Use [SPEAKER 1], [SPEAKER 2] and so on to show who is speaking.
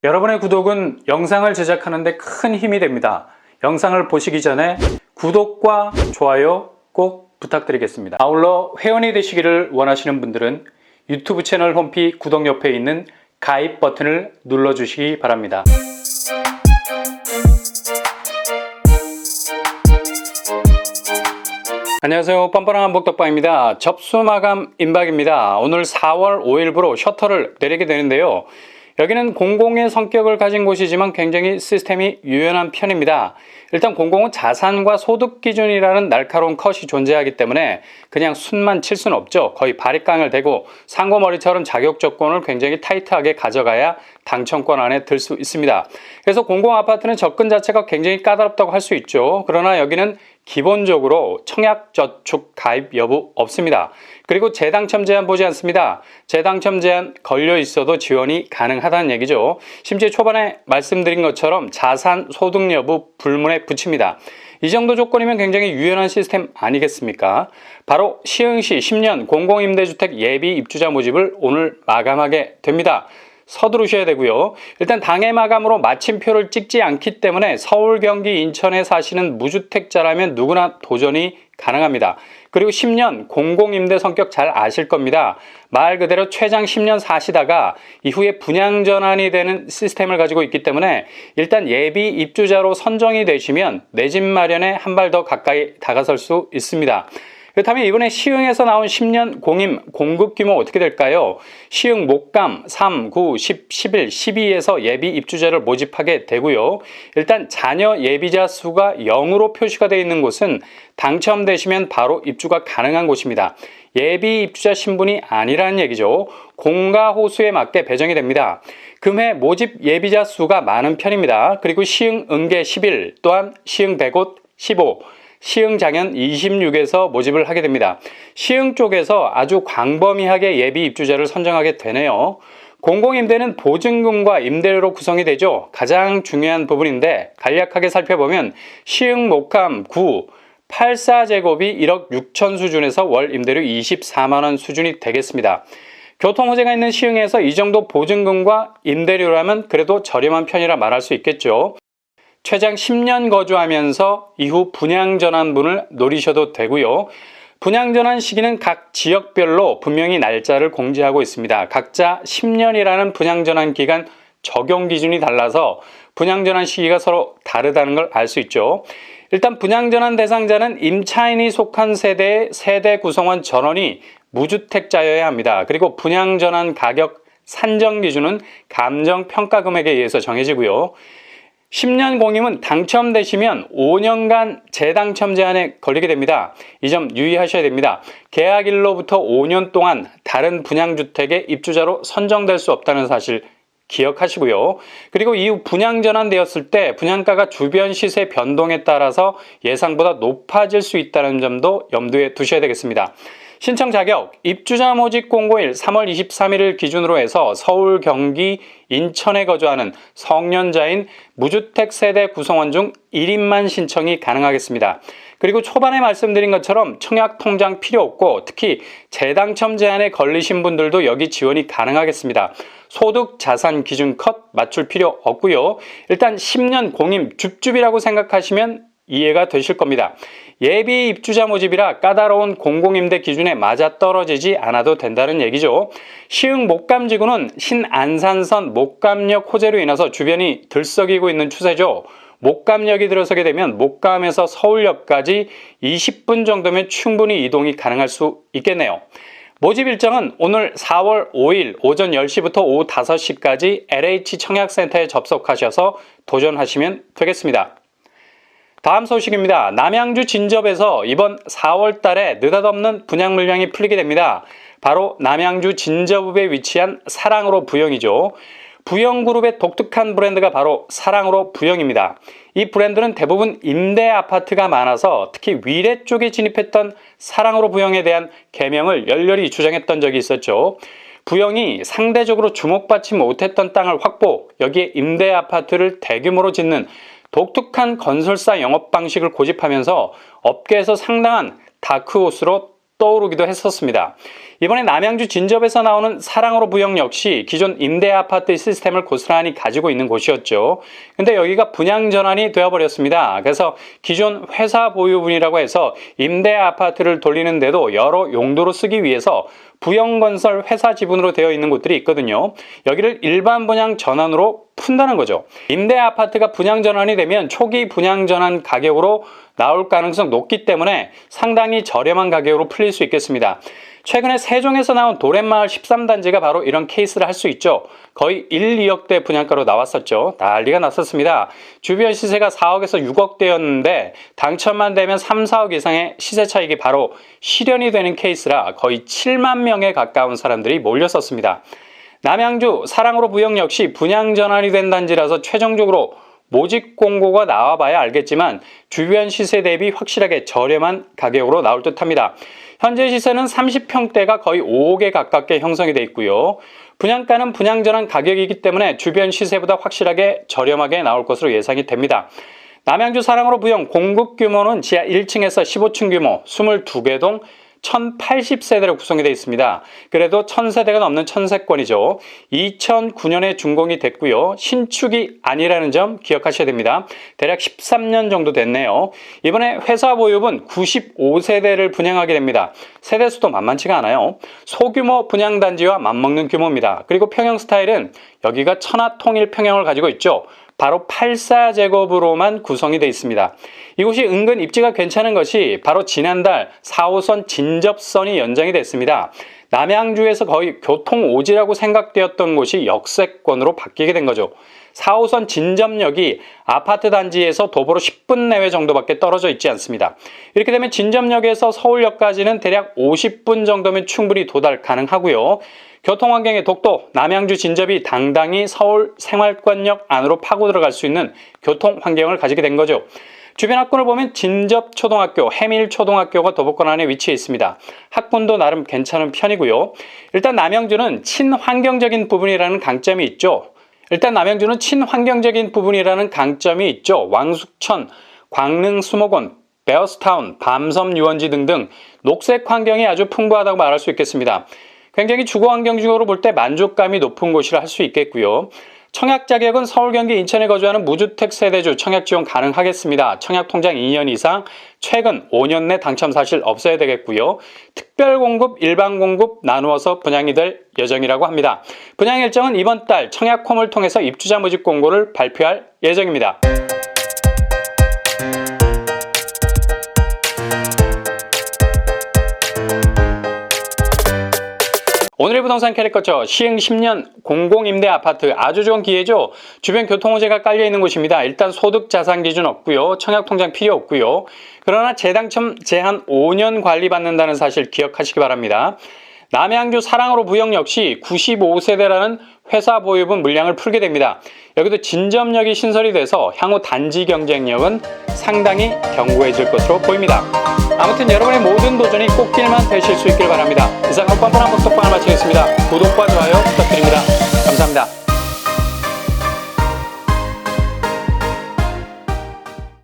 [SPEAKER 1] 여러분의 구독은 영상을 제작하는 데 큰 힘이 됩니다. 영상을 보시기 전에 구독과 좋아요 꼭 부탁드리겠습니다. 아울러 회원이 되시기를 원하시는 분들은 유튜브 채널 홈피 구독 옆에 있는 가입 버튼을 눌러주시기 바랍니다. 안녕하세요. 뻔뻔한 한복덕방입니다. 접수 마감 임박입니다. 오늘 4월 5일부로 셔터를 내리게 되는데요. 여기는 공공의 성격을 가진 곳이지만 굉장히 시스템이 유연한 편입니다. 일단 공공은 자산과 소득 기준이라는 날카로운 컷이 존재하기 때문에 그냥 순만 칠 수는 없죠. 거의 바리깡을 대고 상고머리처럼 자격 조건을 굉장히 타이트하게 가져가야 당첨권 안에 들 수 있습니다. 그래서 공공 아파트는 접근 자체가 굉장히 까다롭다고 할 수 있죠. 그러나 여기는 기본적으로 청약저축 가입 여부 없습니다. 그리고 재당첨 제한 보지 않습니다. 재당첨 제한 걸려 있어도 지원이 가능하다는 얘기죠. 심지어 초반에 말씀드린 것처럼 자산, 소득 여부 불문에 붙입니다. 이 정도 조건이면 굉장히 유연한 시스템 아니겠습니까? 바로 시흥시 10년 공공임대주택 예비 입주자 모집을 오늘 마감하게 됩니다. 서두르셔야 되고요. 일단 당일 마감으로 마침표를 찍지 않기 때문에 서울, 경기, 인천에 사시는 무주택자라면 누구나 도전이 가능합니다. 그리고 10년 공공임대 성격 잘 아실 겁니다. 말 그대로 최장 10년 사시다가 이후에 분양 전환이 되는 시스템을 가지고 있기 때문에 일단 예비 입주자로 선정이 되시면 내 집 마련에 한 발 더 가까이 다가설 수 있습니다. 그렇다면 이번에 시흥에서 나온 10년 공임 공급 규모 어떻게 될까요? 시흥 목감 3, 9, 10, 11, 12에서 예비 입주자를 모집하게 되고요. 일단 자녀 예비자 수가 0으로 표시가 되어 있는 곳은 당첨되시면 바로 입주가 가능한 곳입니다. 예비 입주자 신분이 아니라는 얘기죠. 공가 호수에 맞게 배정이 됩니다. 금해 모집 예비자 수가 많은 편입니다. 그리고 시흥 은계 11 또한 시흥 대곳 15 시흥 장현 26에서 모집을 하게 됩니다. 시흥 쪽에서 아주 광범위하게 예비 입주자를 선정하게 되네요. 공공임대는 보증금과 임대료로 구성이 되죠. 가장 중요한 부분인데 간략하게 살펴보면 시흥 목감 9 84제곱이 1억 6천 수준에서 월 임대료 24만원 수준이 되겠습니다. 교통호재가 있는 시흥에서 이 정도 보증금과 임대료라면 그래도 저렴한 편이라 말할 수 있겠죠. 최장 10년 거주하면서 이후 분양전환분을 노리셔도 되고요. 분양전환 시기는 각 지역별로 분명히 날짜를 공지하고 있습니다. 각자 10년이라는 분양전환 기간 적용 기준이 달라서 분양전환 시기가 서로 다르다는 걸 알 수 있죠. 일단 분양전환 대상자는 임차인이 속한 세대의 세대 구성원 전원이 무주택자여야 합니다. 그리고 분양전환 가격 산정 기준은 감정평가 금액에 의해서 정해지고요. 10년 공임은 당첨되시면 5년간 재당첨 제한에 걸리게 됩니다. 이 점 유의하셔야 됩니다. 계약일로부터 5년 동안 다른 분양주택의 입주자로 선정될 수 없다는 사실 기억하시고요. 그리고 이후 분양 전환되었을 때 분양가가 주변 시세 변동에 따라서 예상보다 높아질 수 있다는 점도 염두에 두셔야 되겠습니다. 신청 자격, 입주자 모집 공고일 3월 23일을 기준으로 해서 서울, 경기, 인천에 거주하는 성년자인 무주택 세대 구성원 중 1인만 신청이 가능하겠습니다. 그리고 초반에 말씀드린 것처럼 청약 통장 필요 없고 특히 재당첨 제한에 걸리신 분들도 여기 지원이 가능하겠습니다. 소득 자산 기준 컷 맞출 필요 없고요. 일단 10년 공임 줍줍이라고 생각하시면 이해가 되실 겁니다. 예비 입주자 모집이라 까다로운 공공임대 기준에 맞아떨어지지 않아도 된다는 얘기죠. 시흥 목감지구는 신안산선 목감역 호재로 인해서 주변이 들썩이고 있는 추세죠. 목감역이 들어서게 되면 목감에서 서울역까지 20분 정도면 충분히 이동이 가능할 수 있겠네요. 모집 일정은 오늘 4월 5일 오전 10시부터 오후 5시까지 LH 청약센터에 접속하셔서 도전하시면 되겠습니다. 다음 소식입니다. 남양주 진접에서 이번 4월 달에 느닷없는 분양 물량이 풀리게 됩니다. 바로 남양주 진접읍에 위치한 사랑으로 부영이죠. 부영그룹의 독특한 브랜드가 바로 사랑으로 부영입니다. 이 브랜드는 대부분 임대 아파트가 많아서 특히 위례 쪽에 진입했던 사랑으로 부영에 대한 개명을 열렬히 주장했던 적이 있었죠. 부영이 상대적으로 주목받지 못했던 땅을 확보, 여기에 임대 아파트를 대규모로 짓는 독특한 건설사 영업 방식을 고집하면서 업계에서 상당한 다크호스로 떠오르기도 했었습니다. 이번에 남양주 진접에서 나오는 사랑으로 부영 역시 기존 임대 아파트 시스템을 고스란히 가지고 있는 곳이었죠. 근데 여기가 분양 전환이 되어버렸습니다. 그래서 기존 회사 보유분이라고 해서 임대 아파트를 돌리는데도 여러 용도로 쓰기 위해서 부영건설 회사 지분으로 되어 있는 곳들이 있거든요. 여기를 일반 분양 전환으로 푼다는 거죠. 임대 아파트가 분양 전환이 되면 초기 분양 전환 가격으로 나올 가능성 높기 때문에 상당히 저렴한 가격으로 풀릴 수 있겠습니다. 최근에 세종에서 나온 도렛마을 13단지가 바로 이런 케이스를 할 수 있죠. 거의 1, 2억대 분양가로 나왔었죠. 난리가 났었습니다. 주변 시세가 4억에서 6억대였는데 당첨만 되면 3, 4억 이상의 시세 차익이 바로 실현이 되는 케이스라 거의 7만 명에 가까운 사람들이 몰렸었습니다. 남양주 사랑으로 부영 역시 분양 전환이 된 단지라서 최종적으로 모집 공고가 나와봐야 알겠지만 주변 시세 대비 확실하게 저렴한 가격으로 나올 듯합니다. 현재 시세는 30평대가 거의 5억에 가깝게 형성이 되어 있고요. 분양가는 분양 전환 가격이기 때문에 주변 시세보다 확실하게 저렴하게 나올 것으로 예상이 됩니다. 남양주 사랑으로 부영 공급 규모는 지하 1층에서 15층 규모 22개 동 1080세대로 구성이 되어 있습니다. 그래도 1000세대가 넘는 천세권이죠. 2009년에 준공이 됐고요. 신축이 아니라는 점 기억하셔야 됩니다. 대략 13년 정도 됐네요. 이번에 회사 보유분 95세대를 분양하게 됩니다. 세대수도 만만치가 않아요. 소규모 분양단지와 맞먹는 규모입니다. 그리고 평형 스타일은 여기가 천하통일 평형을 가지고 있죠. 바로 84제곱으로만 구성이 되어 있습니다. 이곳이 은근 입지가 괜찮은 것이 바로 지난달 4호선 진접선이 연장이 됐습니다. 남양주에서 거의 교통오지라고 생각되었던 곳이 역세권으로 바뀌게 된 거죠. 4호선 진접역이 아파트 단지에서 도보로 10분 내외 정도밖에 떨어져 있지 않습니다. 이렇게 되면 진접역에서 서울역까지는 대략 50분 정도면 충분히 도달 가능하고요. 교통환경의 독도, 남양주 진접이 당당히 서울 생활권역 안으로 파고 들어갈 수 있는 교통환경을 가지게 된 거죠. 주변 학군을 보면 진접초등학교, 해밀초등학교가 도보권 안에 위치해 있습니다. 학군도 나름 괜찮은 편이고요. 일단 남양주는 친환경적인 부분이라는 강점이 있죠. 왕숙천, 광릉 수목원, 베어스타운, 밤섬 유원지 등등 녹색 환경이 아주 풍부하다고 말할 수 있겠습니다. 굉장히 주거환경적으로 볼 때 만족감이 높은 곳이라 할 수 있겠고요. 청약 자격은 서울, 경기, 인천에 거주하는 무주택 세대주 청약 지원 가능하겠습니다. 청약 통장 2년 이상, 최근 5년 내 당첨 사실 없어야 되겠고요. 특별 공급, 일반 공급 나누어서 분양이 될 예정이라고 합니다. 분양 일정은 이번 달 청약홈을 통해서 입주자 모집 공고를 발표할 예정입니다. 오늘의 부동산 캐릭터죠. 시흥 10년 공공임대 아파트 아주 좋은 기회죠. 주변 교통호재가 깔려있는 곳입니다. 일단 소득 자산 기준 없고요. 청약통장 필요 없고요. 그러나 재당첨 제한 5년 관리받는다는 사실 기억하시기 바랍니다. 남양주 사랑으로 부영 역시 95세대라는 회사 보유분 물량을 풀게 됩니다. 여기도 진접역이 신설이 돼서 향후 단지 경쟁력은 상당히 견고해질 것으로 보입니다. 아무튼 여러분의 모든 도전이 꽃길만 되실 수 있길 바랍니다. 이상 헛번번한 복덕방을 마치겠습니다. 구독과 좋아요 부탁드립니다. 감사합니다.